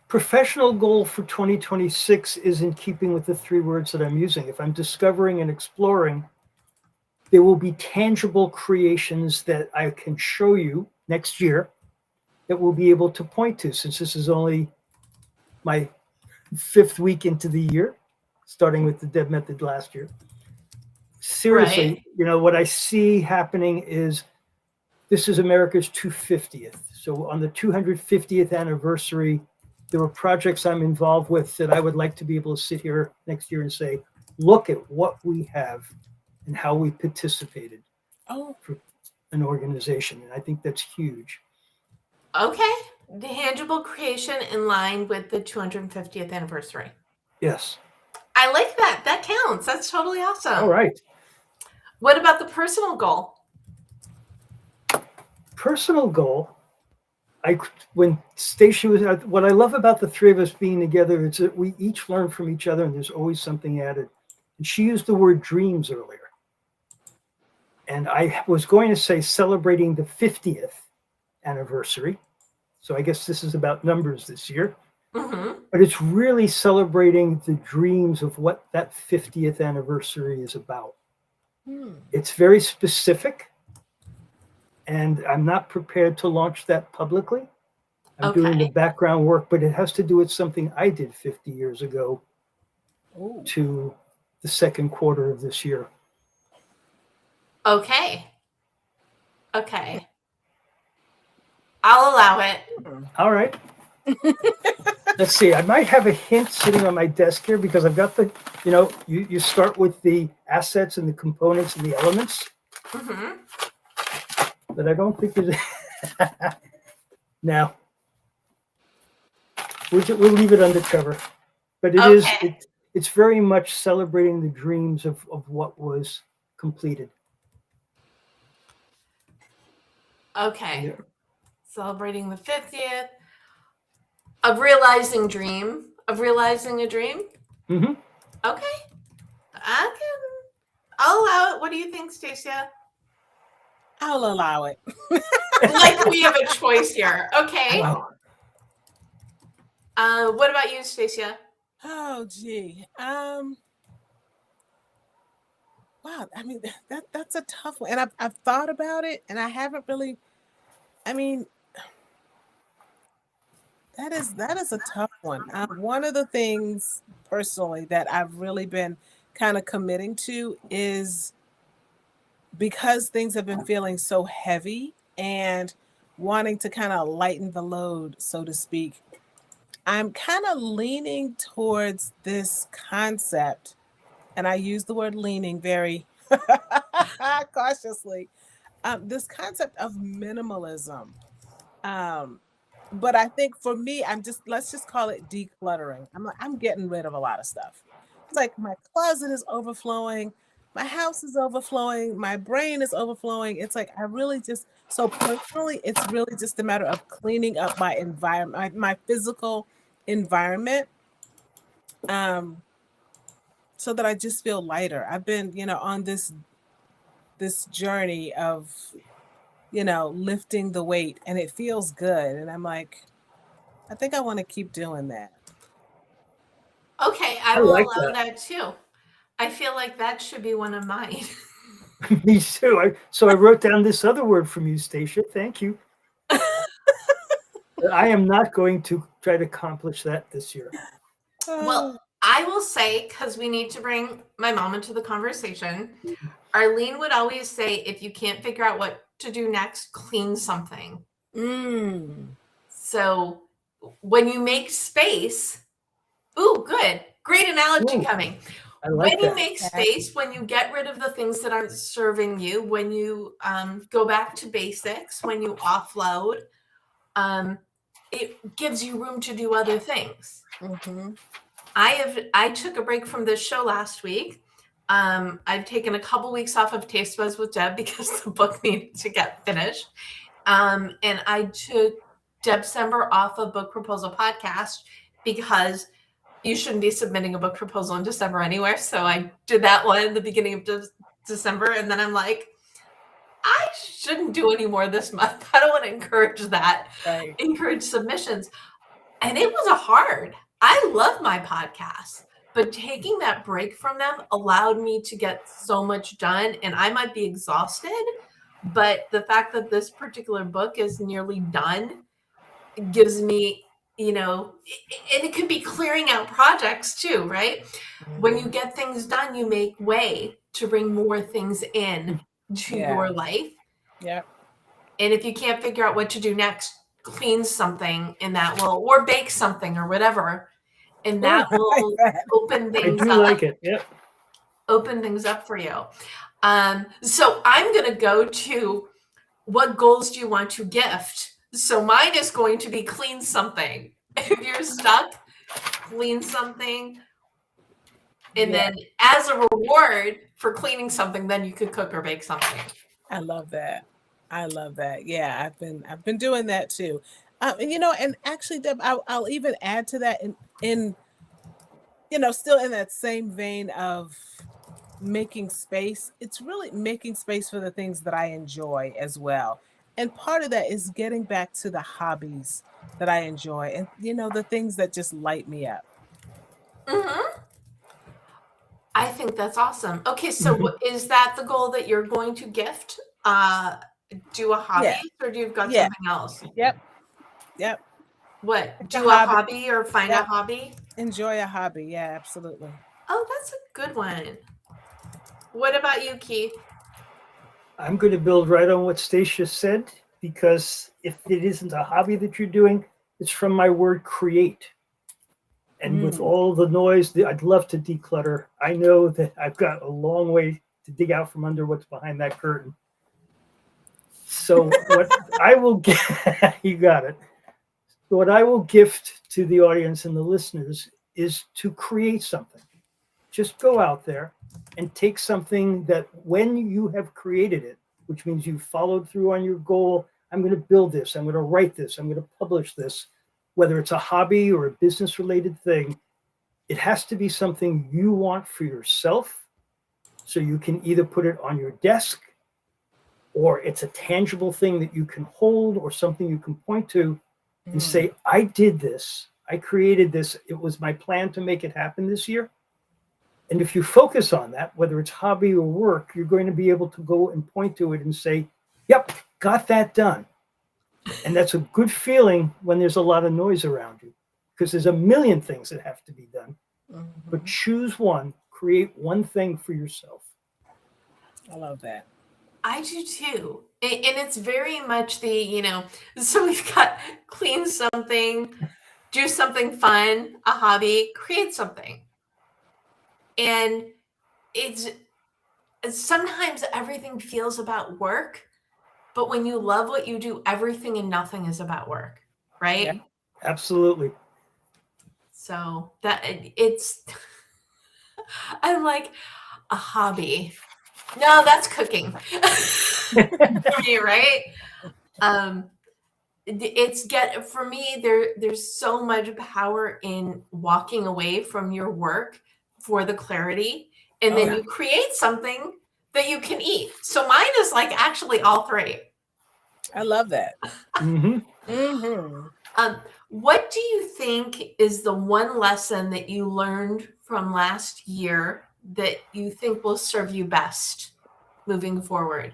Professional goal for 2026 is in keeping with the 3 words that I'm using. If I'm discovering and exploring, there will be tangible creations that I can show you next year that we'll be able to point to, since this is only my 5th week into the year, starting with the Deb Method last year. Seriously, Right. You know, what I see happening is this is America's 250th. So on the 250th anniversary, there were projects I'm involved with that I would like to be able to sit here next year and say, look at what we have and how we participated for an organization. And I think that's huge. Okay. Tangible creation in line with the 250th anniversary. Yes. I like that. That counts. That's totally awesome. All right. What about the personal goal? Personal goal. When Stacia was, what I love about the 3 of us being together is that we each learn from each other and there's always something added. And she used the word dreams earlier. And I was going to say celebrating the 50th anniversary. So I guess this is about numbers this year. Mm-hmm. But it's really celebrating the dreams of what that 50th anniversary is about. It's very specific. And I'm not prepared to launch that publicly. I'm doing the Okay. background work, but it has to do with something I did 50 years ago Ooh. to the second quarter of this year. Okay. Okay. I'll allow it. All right. Let's see. I might have a hint sitting on my desk here because I've got the, you start with the assets and the components and the elements, Mm-hmm. but I don't think there's. Now, we'll leave it undercover. But Okay. it's very much celebrating the dreams of what was completed. Okay. Yeah. Celebrating the 50th of realizing a dream. Mm-hmm. Okay. I'll allow it. What do you think, Stacia? I'll allow it. Like we have a choice here. Okay. Wow. What about you, Stacia? Oh, gee. Wow. I mean, that's a tough one. And I've thought about it and I haven't really, I mean, that is a tough one. One of the things personally that I've really been kind of committing to is because things have been feeling so heavy and wanting to kind of lighten the load, so to speak. I'm kind of leaning towards this concept, and I use the word leaning very cautiously. This concept of minimalism. Um, but I think for me, let's just call it decluttering. I'm getting rid of a lot of stuff. It's like my closet is overflowing, my house is overflowing, my brain is overflowing. It's like I really just so personally, it's really just a matter of cleaning up my environment, my physical environment. So that I just feel lighter. I've been, on this journey of, lifting the weight and it feels good. And I'm like, I think I want to keep doing that. Okay, I I will like allow that. that too. I feel like that should be one of mine. Me too. So I wrote down this other word from you, Stacia. Thank you. I am not going to try to accomplish that this year. Well, I will say, because we need to bring my mom into the conversation, Arlene would always say, if you can't figure out what to do next, clean something. So when you make space, ooh, good. Great analogy Ooh, coming. I like When you that. make space, when you get rid of the things that aren't serving you, when you go back to basics, when you offload, it gives you room to do other things. Mm-hmm. I took a break from this show last week. I've taken a couple weeks off of Taste Buds with Deb because the book needed to get finished. And I took December off of Book Proposal Podcast because you shouldn't be submitting a book proposal in December anywhere. So I did that one in the beginning of December. And then I'm like, I shouldn't do any more this month. I don't want to encourage that. Right. Encourage submissions. And it was hard. I love my podcasts, but taking that break from them allowed me to get so much done. And I might be exhausted, but the fact that this particular book is nearly done gives me, and it could be clearing out projects too, right? When you get things done, you make way to bring more things in to your life. Yeah. And if you can't figure out what to do next, clean something and that will, or bake something or whatever, and that will open things up. I do like it. Yep. Open things up for you. So I'm going to go to what goals do you want to gift? So mine is going to be clean something. If you're stuck, clean something. And then as a reward for cleaning something, then you could cook or bake something. I love that. Yeah, I've been doing that too. And actually, Deb, I'll even add to that in still in that same vein of making space. It's really making space for the things that I enjoy as well. And part of that is getting back to the hobbies that I enjoy and the things that just light me up. Mm-hmm. I think that's awesome. Okay, so is that the goal that you're going to gift? Do a hobby, or do you've got something else? Yep. What? It's Do a hobby or find a Yep. hobby? Enjoy a hobby. Yeah, absolutely. Oh, that's a good one. What about you, Keith? I'm going to build right on what Stacia said, because if it isn't a hobby that you're doing, it's from my word create. And with all the noise, I'd love to declutter. I know that I've got a long way to dig out from under what's behind that curtain. So what I will get, you got it. What I will gift to the audience and the listeners is to create something. Just go out there and take something that when you have created it, which means you've followed through on your goal, I'm going to build this, I'm going to write this, I'm going to publish this, whether it's a hobby or a business related thing, it has to be something you want for yourself. So you can either put it on your desk, or it's a tangible thing that you can hold, or something you can point to and say, I did this. I created this. It was my plan to make it happen this year. And if you focus on that, whether it's hobby or work, you're going to be able to go and point to it and say, yep, got that done. And that's a good feeling when there's a lot of noise around you, because there's a million things that have to be done. But choose one, create one thing for yourself. I love that. I do too. And it's very much so we've got clean something, do something fun, a hobby, create something. And it's sometimes everything feels about work, but when you love what you do, everything and nothing is about work, right? Yeah. Absolutely. So that it's, I'm like, a hobby. No, that's cooking. For me, right? For me, there's so much power in walking away from your work for the clarity, and then you create something that you can eat. So mine is like actually all three. I love that. What do you think is the one lesson that you learned from last year that you think will serve you best moving forward?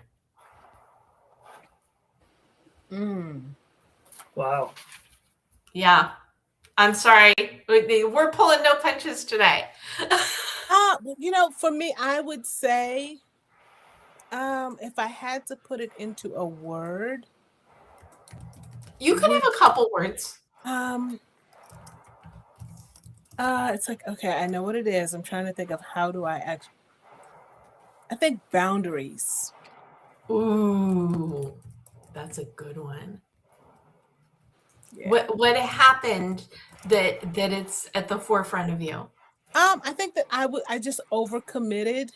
Wow. Yeah. I'm sorry. We're pulling no punches today. For me, I would say, if I had to put it into a word, you could have a couple words. It's like, okay, I know what it is. I'm trying to think of how do I think boundaries. Ooh, that's a good one. Yeah. What happened that it's at the forefront of you? I think that I just overcommitted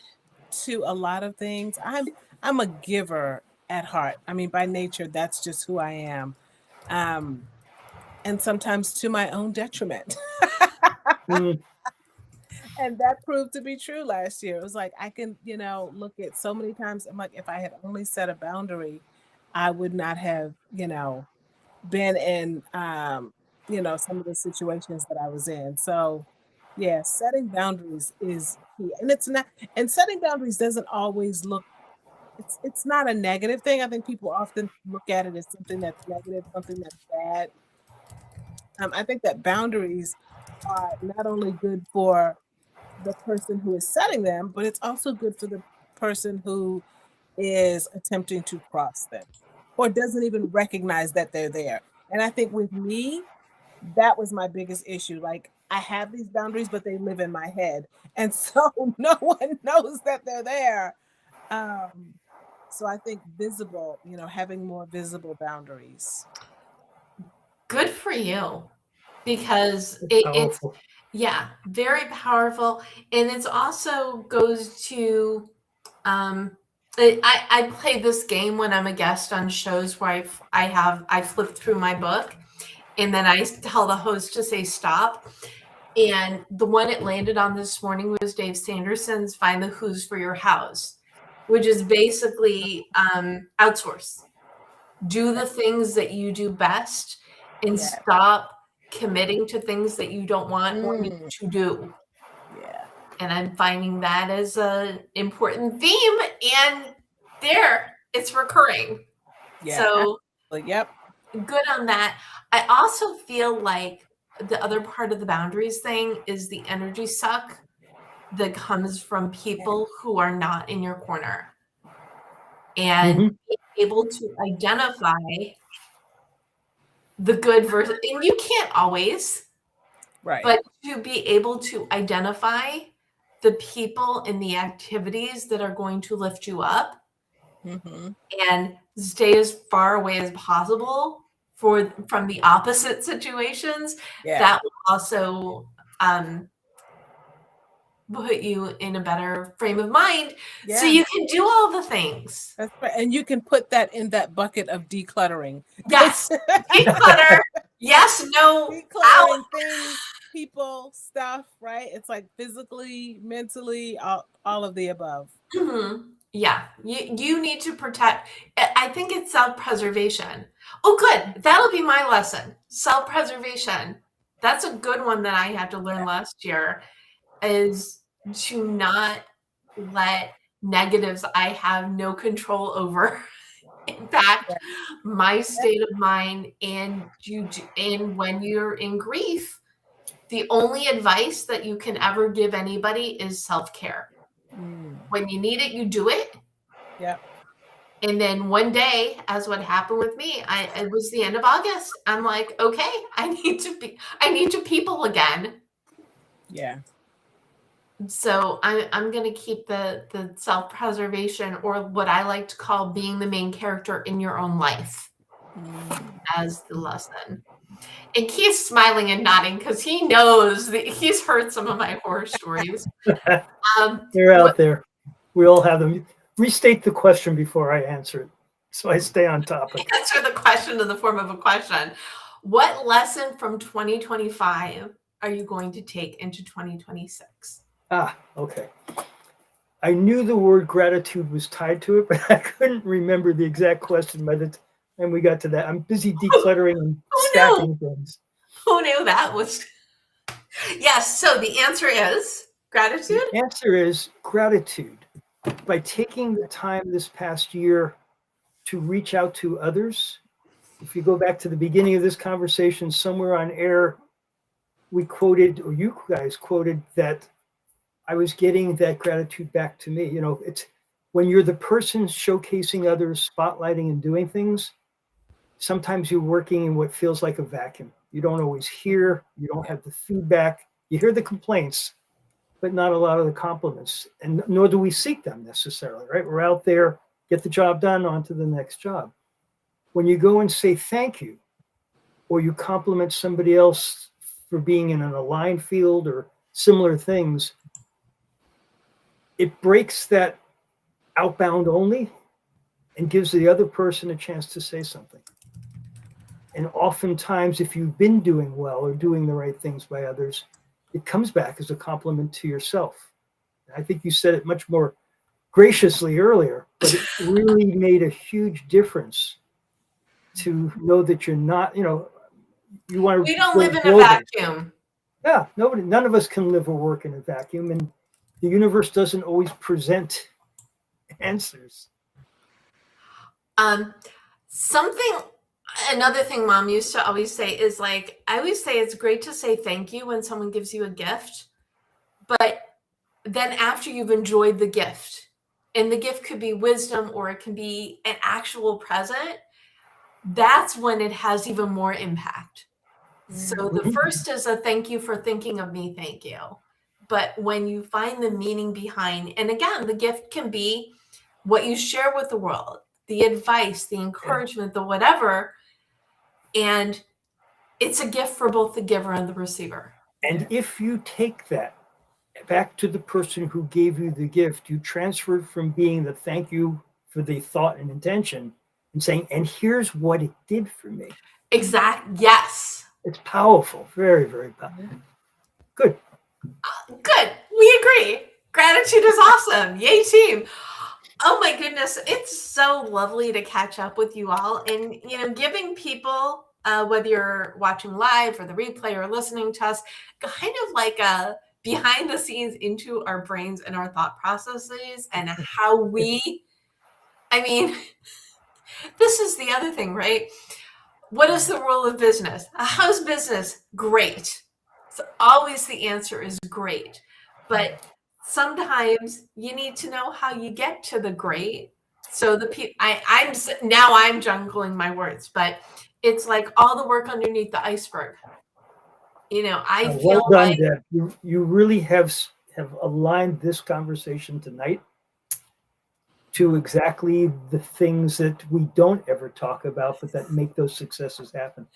to a lot of things. I'm a giver at heart. I mean, by nature, that's just who I am. And sometimes to my own detriment. And that proved to be true last year. It was like, I can, look at so many times. I'm like, if I had only set a boundary, I would not have, been in, some of the situations that I was in. So yeah, setting boundaries is key. And setting boundaries doesn't always look, it's not a negative thing. I think people often look at it as something that's negative, something that's bad. I think that boundaries are not only good for the person who is setting them, but it's also good for the person who is attempting to cross them or doesn't even recognize that they're there. And I think with me, that was my biggest issue. Like, I have these boundaries, but they live in my head. And so no one knows that they're there. So I think having more visible boundaries. Good for you, because it's very powerful. And it's also goes to, I play this game when I'm a guest on shows where I flip through my book, and then I tell the host to say stop. And the one it landed on this morning was Dave Sanderson's Find the Who's for Your House, which is basically outsource. Do the things that you do best and stop committing to things that you don't want or need to do. Yeah. And I'm finding that as an important theme, and it's recurring. Yeah. So yep. good on that. I also feel like the other part of the boundaries thing is the energy suck that comes from people who are not in your corner. And Mhm. being able to identify the good versus, and you can't always, Right. but to be able to identify the people and the activities that are going to lift you up Mm-hmm. and stay as far away as possible from the opposite situations, Yeah. that will also put you in a better frame of mind so Yeah. you can do all the things. That's right. And you can put that in that bucket of decluttering. Yes. Declutter. Yes, no, out. Decluttering things, people, stuff, right? It's like physically, mentally, all of the above. Mhm. Yeah, you need to protect. I think it's self-preservation. Oh, good. That'll be my lesson. Self-preservation. That's a good one that I had to learn last year, is to not let negatives I have no control over impact Yeah. my state of mind. And when you're in grief, the only advice that you can ever give anybody is self-care. When you need it, you do it. Yeah. And then one day, as what happened with me, it was the end of August. I'm like, okay, I need to people again. Yeah. So I'm gonna keep the self-preservation, or what I like to call being the main character in your own life, as the lesson. And Keith's smiling and nodding because he knows that he's heard some of my horror stories. They're out there. We all have them. Restate the question before I answer it, so I stay on topic. Answer the question in the form of a question. What lesson from 2025 are you going to take into 2026? Okay. I knew the word gratitude was tied to it, but I couldn't remember the exact question by the time we got to that. I'm busy decluttering and stacking things. Who knew that was? Yes. So the answer is gratitude. The answer is gratitude. By taking the time this past year to reach out to others, if you go back to the beginning of this conversation, somewhere on air, we quoted, or you guys quoted, that I was getting that gratitude back to me. You know, it's when you're the person showcasing others, spotlighting and doing things, sometimes you're working in what feels like a vacuum. You don't always hear, you don't have the feedback. You hear the complaints, but not a lot of the compliments. And nor do we seek them necessarily, right? We're out there, get the job done, on to the next job. When you go and say thank you, or you compliment somebody else for being in an aligned field or similar things, it breaks that outbound only and gives the other person a chance to say something. And oftentimes, if you've been doing well or doing the right things by others, it comes back as a compliment to yourself. I think you said it much more graciously earlier, but it really made a huge difference to know that you're not, you want to. We don't live in a vacuum. Yeah, none of us can live or work in a vacuum, and the universe doesn't always present answers. Another thing Mom used to always say is, like, I always say it's great to say thank you when someone gives you a gift, but then after you've enjoyed the gift, and the gift could be wisdom or it can be an actual present, that's when it has even more impact. So the first is a thank you for thinking of me, thank you. But when you find the meaning behind, and again, the gift can be what you share with the world, the advice, the encouragement, the whatever, and it's a gift for both the giver and the receiver. And if you take that back to the person who gave you the gift, you transferred from being the thank you for the thought and intention and saying, and here's what it did for me. Yes. It's powerful. Very, very powerful. Good. Good. We agree. Gratitude is awesome. Yay, team. Oh my goodness. It's so lovely to catch up with you all, and, giving people, whether you're watching live or the replay or listening to us, kind of like a behind the scenes into our brains and our thought processes and how this is the other thing, right? What is the rule of business? How's business? Great. So always the answer is great. But sometimes you need to know how you get to the great. So I'm jungling my words, but it's like all the work underneath the iceberg. I Well feel done, like Deb. You really have aligned this conversation tonight to exactly the things that we don't ever talk about, but that make those successes happen.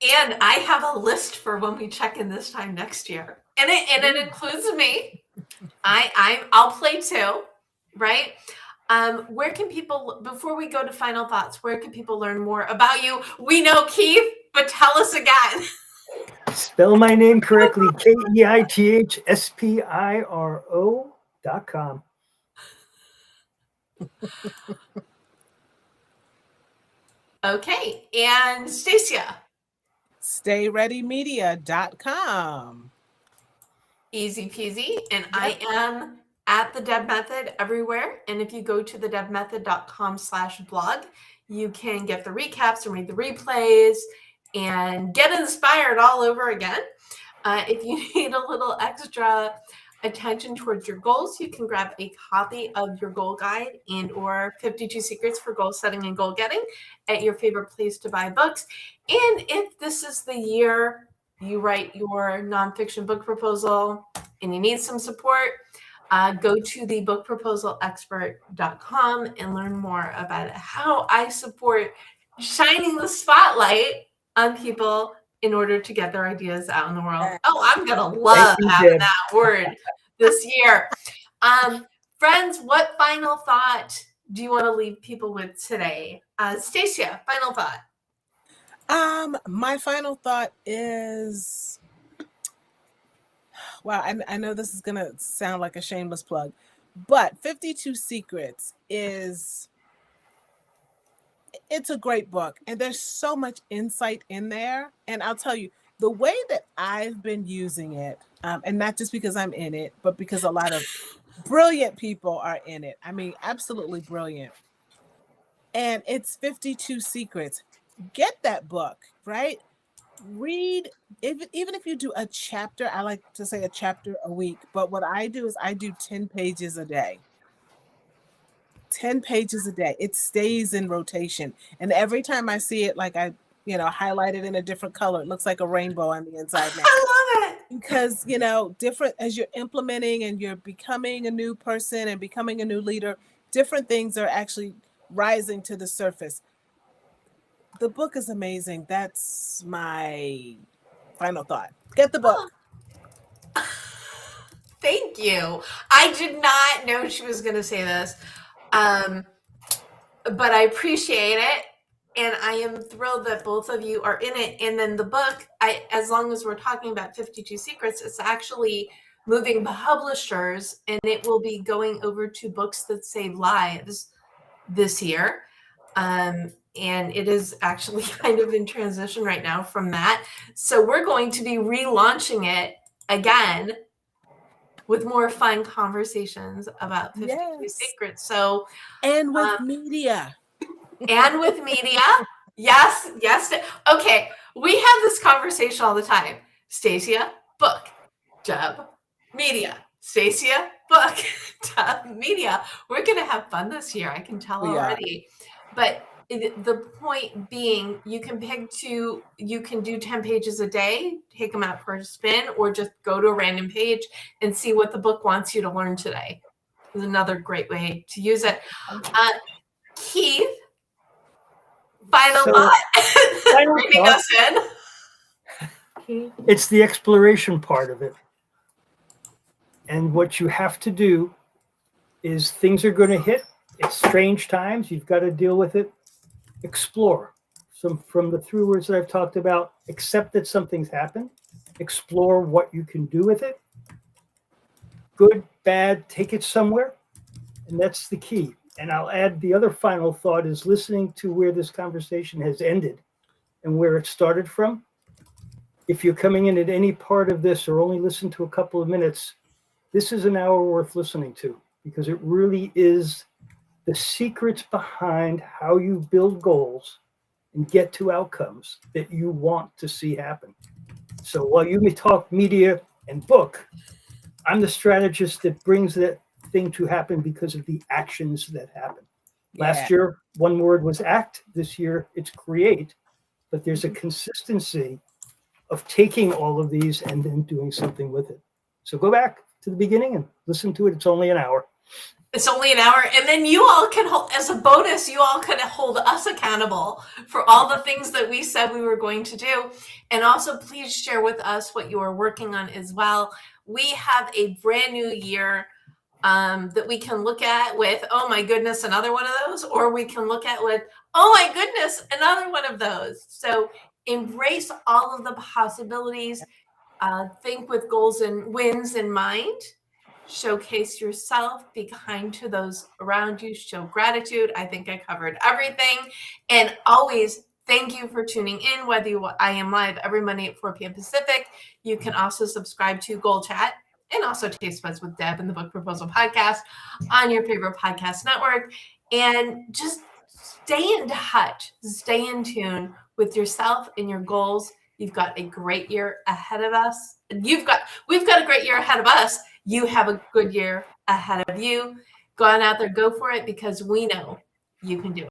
and I have a list for when we check in this time next year. And it includes me. I'll play too, right? Where can people, before we go to final thoughts, where can people learn more about you? We know Keith, but tell us again. Spell my name correctly, KeithSpiro.com. Okay, and Stacia. StayReadyMedia.com. Easy peasy. And yep. I am at the Deb Method everywhere. And if you go to the debmethod.com/blog, you can get the recaps and read the replays and get inspired all over again. If you need a little extra attention towards your goals, you can grab a copy of your goal guide and or 52 secrets for goal setting and goal getting at your favorite place to buy books. And if this is the year you write your nonfiction book proposal and you need some support, go to the bookproposalexpert.com and learn more about how I support shining the spotlight on people in order to get their ideas out in the world. Oh, I'm going to love having that word this year. Friends, what final thought do you want to leave people with today? Stacia, final thought. My final thought is, wow, I know this is going to sound like a shameless plug, but 52 Secrets it's a great book, and there's so much insight in there. And I'll tell you, the way that I've been using it, and not just because I'm in it, but because a lot of brilliant people are in it. I mean, absolutely brilliant. And it's 52 Secrets. Get that book, right? Read, even if you do a chapter, I like to say a chapter a week, but what I do is I do 10 pages a day. 10 pages a day. It stays in rotation. And every time I see it, like I, highlighted in a different color, it looks like a rainbow on the inside now. I love it. Because, different, as you're implementing and you're becoming a new person and becoming a new leader, different things are actually rising to the surface. The book is amazing. That's my final thought. Get the book. Thank you. I did not know she was going to say this, but I appreciate it. And I am thrilled that both of you are in it. And then the book, as long as we're talking about 52 Secrets, it's actually moving publishers, and it will be going over to Books That Save Lives this year. And it is actually kind of in transition right now from that. So we're going to be relaunching it again with more fun conversations about 52 Secrets. So, and with media. And with media. Yes. Okay. We have this conversation all the time. Stacia, book. Deb, media. Stacia, book. Deb, media. We're going to have fun this year. I can tell already. But the point being, you can do 10 pages a day, take them out for a spin, or just go to a random page and see what the book wants you to learn today. Is another great way to use it. Keith, final thought. Bringing us in. It's the exploration part of it. And what you have to do is things are going to hit. It's strange times. You've got to deal with it. Explore. From the 3 words that I've talked about, accept that something's happened. Explore what you can do with it. Good, bad, take it somewhere. And that's the key. And I'll add the other final thought is listening to where this conversation has ended and where it started from. If you're coming in at any part of this or only listen to a couple of minutes, this is an hour worth listening to, because it really is the secrets behind how you build goals and get to outcomes that you want to see happen. So while you may talk media and book, I'm the strategist that brings that thing to happen because of the actions that happen. Last year, one word was act. This year, it's create. But there's a consistency of taking all of these and then doing something with it. So go back to the beginning and listen to it. It's only an hour. It's only an hour. And then you all can hold, as a bonus, you all can hold us accountable for all the things that we said we were going to do. And also, please share with us what you are working on as well. We have a brand new year that we can look at with, oh my goodness, another one of those, or we can look at with, oh my goodness, another one of those. So embrace all of the possibilities. Think with goals and wins in mind. Showcase yourself, be kind to those around you, show gratitude. I think I covered everything. And always thank you for tuning in, whether I am live every Monday at 4 p.m. Pacific. You can also subscribe to GoalChat and also Taste Buds with Deb and the Book Proposal Podcast on your favorite podcast network. And just stay in touch, stay in tune with yourself and your goals. You've got a great year ahead of us. We've got a great year ahead of us. You have a good year ahead of you. Go on out there, go for it, because we know you can do it.